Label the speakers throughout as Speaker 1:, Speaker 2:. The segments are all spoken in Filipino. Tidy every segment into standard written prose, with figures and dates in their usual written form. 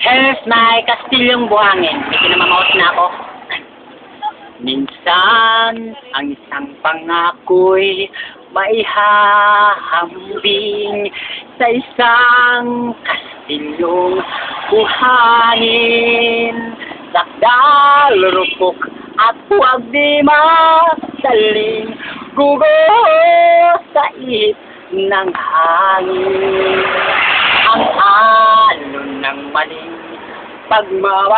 Speaker 1: Here's my Kastilyong Buhangin. May kinamamaos na ako. Minsan, ang isang pangako'y maihahambing sa isang kastilyong buhangin. Sakdal, rupok, at huwag di masaling gugos sa ihip ng hangin. Ang alon ng maling pagmamahal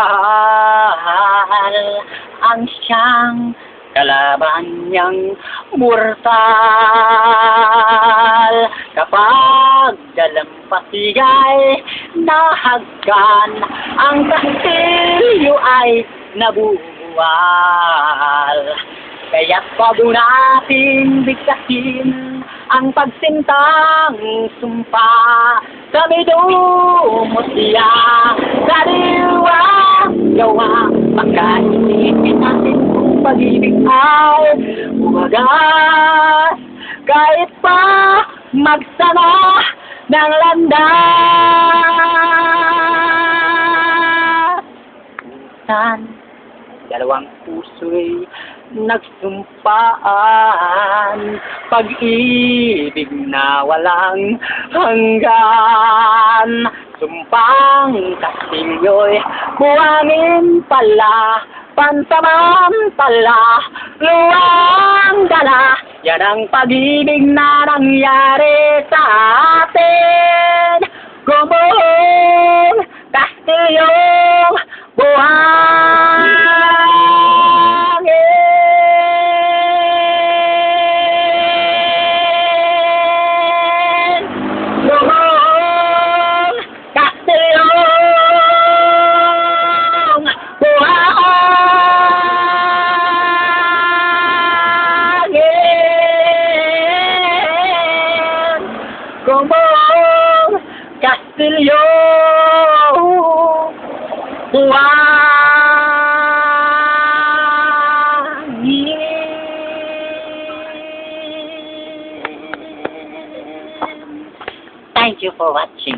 Speaker 1: ang siyang kalaban niyang mortal. Kapag dalampasigay nahagkan, ang kastilyo ay nabubuwal. Kaya't bago natin bigkasin ang pagsintang sumpa, kami dumutya sa diwa gawa. Makaisipin natin kung pag-ibig ay umagas, kahit pa magsama ng landas. Minsan, dalawang puso'y nagsumpaan, pag-ibig na walang hanggan. Sumpang kastilyo'y buhangin pala, pansamantala, luwang dala. Yan ang pag-ibig na nangyari sa atin. Gumuhong kastilyong buhangin. Gumuhong kastilyo buhangin. Thank you for watching.